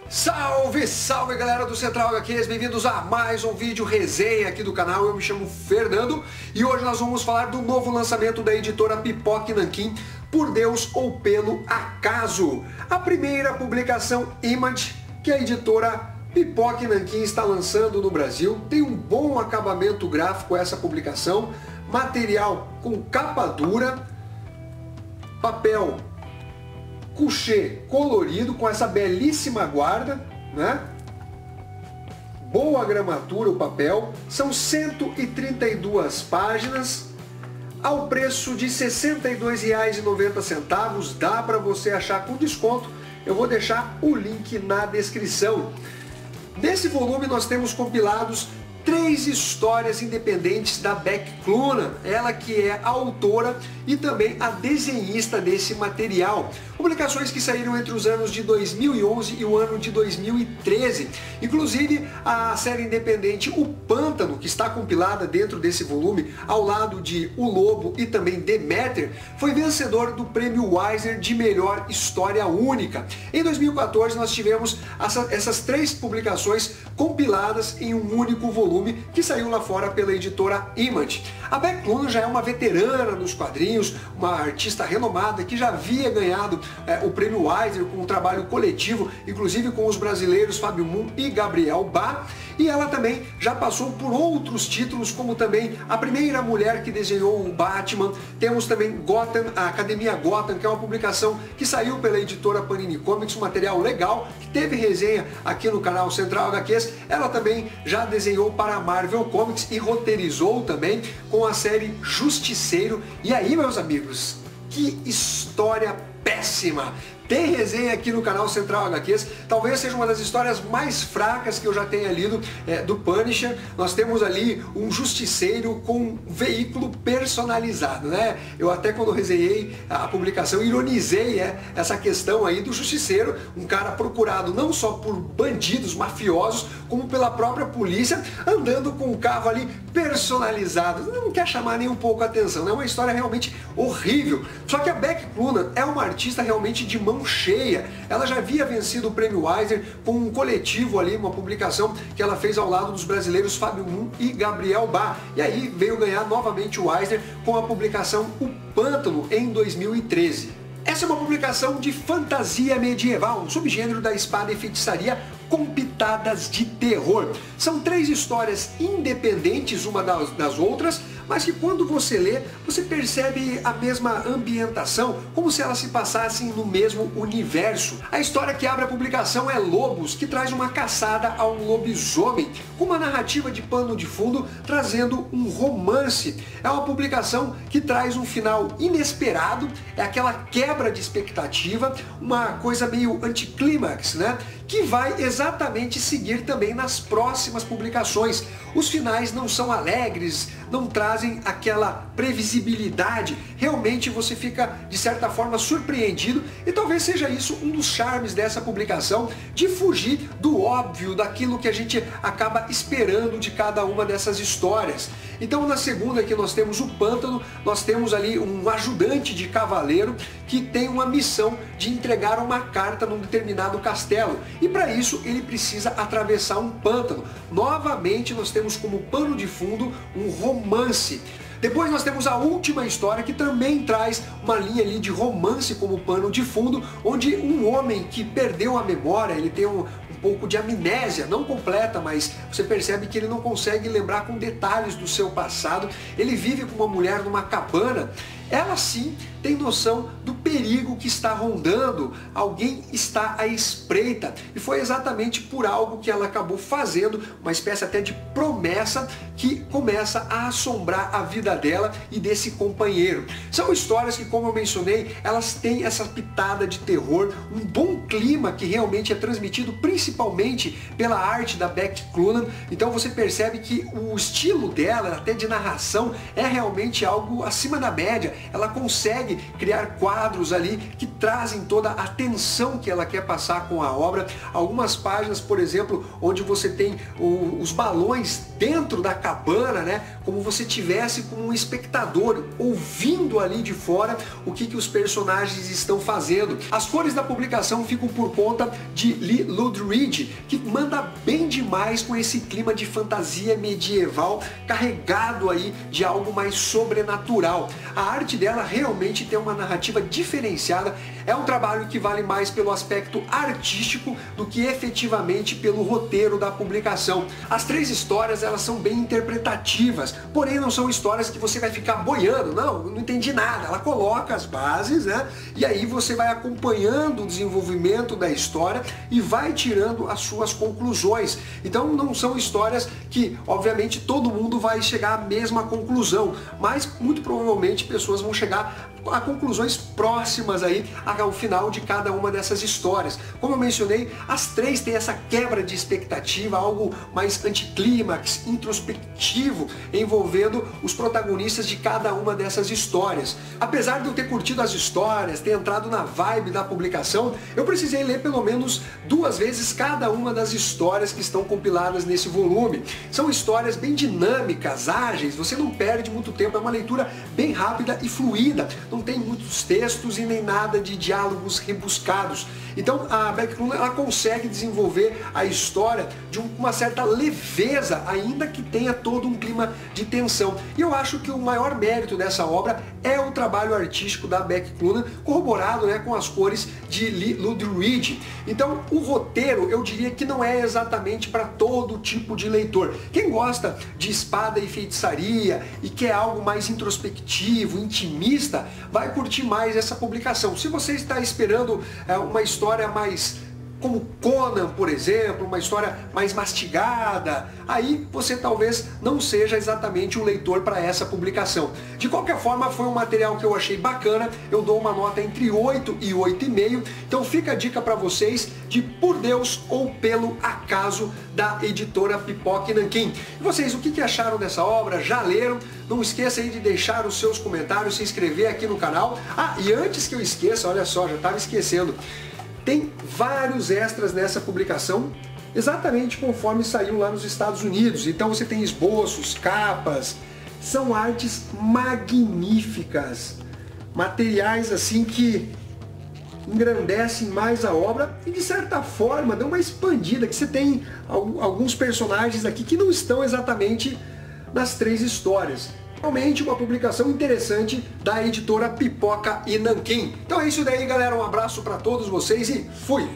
Salve, salve galera do Central HQs, bem-vindos a mais um vídeo resenha aqui do canal. Eu me chamo Fernando e hoje nós vamos falar do novo lançamento da editora Pipoque Nanquim, Por Deus ou Pelo Acaso. A primeira publicação Image que a editora Pipoque Nanquim está lançando no Brasil. Tem um bom acabamento gráfico essa publicação, material com capa dura, papel couché colorido com essa belíssima guarda, né? Boa gramatura o papel, são 132 páginas, ao preço de R$ 62,90, dá para você achar com desconto, eu vou deixar o link na descrição. Nesse volume nós temos compilados 3 histórias independentes da Beck Clunan, ela que é a autora e também a desenhista desse material. Publicações que saíram entre os anos de 2011 e o ano de 2013. Inclusive a série independente O Pântano, que está compilada dentro desse volume, ao lado de O Lobo e também Deméter, foi vencedor do prêmio Eisner de melhor história única. Em 2014 nós tivemos essas 3 publicações compiladas em um único volume que saiu lá fora pela editora Image. A Beck Clunan já é uma veterana nos quadrinhos, uma artista renomada que já havia ganhado o prêmio Eisner com um trabalho coletivo, inclusive com os brasileiros Fábio Moon e Gabriel Bá, e ela também já passou por outros títulos, como também a primeira mulher que desenhou o Batman. Temos também Gotham, a Academia Gotham, que é uma publicação que saiu pela editora Panini Comics, um material legal, que teve resenha aqui no canal Central HQs. Ela também já desenhou para a Marvel Comics e roteirizou também com a série Justiceiro. E aí, meus amigos, que história péssima! Tem resenha aqui no canal Central HQs, talvez seja uma das histórias mais fracas que eu já tenha lido do Punisher. Nós temos ali um justiceiro com um veículo personalizado, né? Eu até quando resenhei a publicação ironizei essa questão aí do justiceiro, um cara procurado não só por bandidos mafiosos, como pela própria polícia, andando com um carro ali personalizado. Não quer chamar nem um pouco a atenção, né? É uma história realmente horrível. Só que a Beck Clunan é uma artista realmente de mão cheia. Ela já havia vencido o prêmio Eisner com um coletivo ali, uma publicação que ela fez ao lado dos brasileiros Fábio Moon e Gabriel Bá. E aí veio ganhar novamente o Eisner com a publicação O Pântano em 2013. Essa é uma publicação de fantasia medieval, um subgênero da espada e feitiçaria com pitadas de terror. São 3 histórias independentes uma das outras, mas que quando você lê, você percebe a mesma ambientação, como se elas se passassem no mesmo universo. A história que abre a publicação é Lobos, que traz uma caçada a um lobisomem, com uma narrativa de pano de fundo, trazendo um romance. É uma publicação que traz um final inesperado, é aquela quebra de expectativa, uma coisa meio anticlímax, né? Que vai exatamente seguir também nas próximas publicações. Os finais não são alegres, não trazem aquela previsibilidade. Realmente você fica, de certa forma, surpreendido, e talvez seja isso um dos charmes dessa publicação, de fugir do óbvio, daquilo que a gente acaba esperando de cada uma dessas histórias. Então na segunda aqui nós temos O Pântano, nós temos ali um ajudante de cavaleiro que tem uma missão de entregar uma carta num determinado castelo, e para isso ele precisa atravessar um pântano. Novamente nós temos como pano de fundo um romance. Depois nós temos a última história, que também traz uma linha ali de romance como pano de fundo, onde um homem que perdeu a memória, ele tem um pouco de amnésia, não completa, mas você percebe que ele não consegue lembrar com detalhes do seu passado. Ele vive com uma mulher numa cabana. Ela sim tem noção do perigo que está rondando, alguém está à espreita, e foi exatamente por algo que ela acabou fazendo, uma espécie até de promessa que começa a assombrar a vida dela e desse companheiro. São histórias que, como eu mencionei, elas têm essa pitada de terror, um bom clima que realmente é transmitido principalmente pela arte da Beck Clunan. Então você percebe que o estilo dela, até de narração, é realmente algo acima da média. Ela consegue consegue criar quadros ali que trazem toda a tensão que ela quer passar com a obra. Algumas páginas, por exemplo, onde você tem os balões dentro da cabana, né? Como você tivesse como um espectador ouvindo ali de fora o que os personagens estão fazendo. As cores da publicação ficam por conta de Lee Loughridge, que manda bem demais com esse clima de fantasia medieval carregado aí de algo mais sobrenatural. A arte dela realmente tem uma narrativa diferenciada, é um trabalho que vale mais pelo aspecto artístico do que efetivamente pelo roteiro da publicação. As 3 histórias, elas são bem interpretativas, porém não são histórias que você vai ficar boiando, não entendi nada. Ela coloca as bases, né? E aí você vai acompanhando o desenvolvimento da história e vai tirando as suas conclusões. Então não são histórias que, obviamente, todo mundo vai chegar à mesma conclusão, mas muito provavelmente pessoas vão chegar a conclusões próximas aí ao final de cada uma dessas histórias. Como eu mencionei, as 3 têm essa quebra de expectativa, algo mais anticlímax, introspectivo, envolvendo os protagonistas de cada uma dessas histórias. Apesar de eu ter curtido as histórias, ter entrado na vibe da publicação, eu precisei ler pelo menos 2 vezes cada uma das histórias que estão compiladas nesse volume. São histórias bem dinâmicas, ágeis, você não perde muito tempo, é uma leitura bem rápida e fluida. Não tem muitos textos e nem nada de diálogos rebuscados. Então a Beck Clune, ela consegue desenvolver a história de uma certa leveza, ainda que tenha todo um clima de tensão. E eu acho que o maior mérito dessa obra é o trabalho artístico da Beck Clune, corroborado, né, com as cores de Lee Loughridge. Então o roteiro, eu diria que não é exatamente para todo tipo de leitor. Quem gosta de espada e feitiçaria e quer algo mais introspectivo, intimista, vai curtir mais essa publicação. Se você está esperando uma história mais como Conan, por exemplo, uma história mais mastigada, aí você talvez não seja exatamente um leitor para essa publicação. De qualquer forma, foi um material que eu achei bacana, eu dou uma nota entre 8 e 8,5, então fica a dica para vocês de Por Deus ou Pelo Acaso, da editora Pipoca e Nanquim. E vocês, o que acharam dessa obra? Já leram? Não esqueça aí de deixar os seus comentários, se inscrever aqui no canal. Ah, e antes que eu esqueça, olha só, já estava esquecendo, tem vários extras nessa publicação, exatamente conforme saiu lá nos Estados Unidos. Então você tem esboços, capas, são artes magníficas, materiais assim que engrandecem mais a obra e de certa forma dão uma expandida, que você tem alguns personagens aqui que não estão exatamente nas 3 histórias. Realmente uma publicação interessante da editora Pipoca e Nanquim. Então é isso daí, galera, um abraço para todos vocês e fui!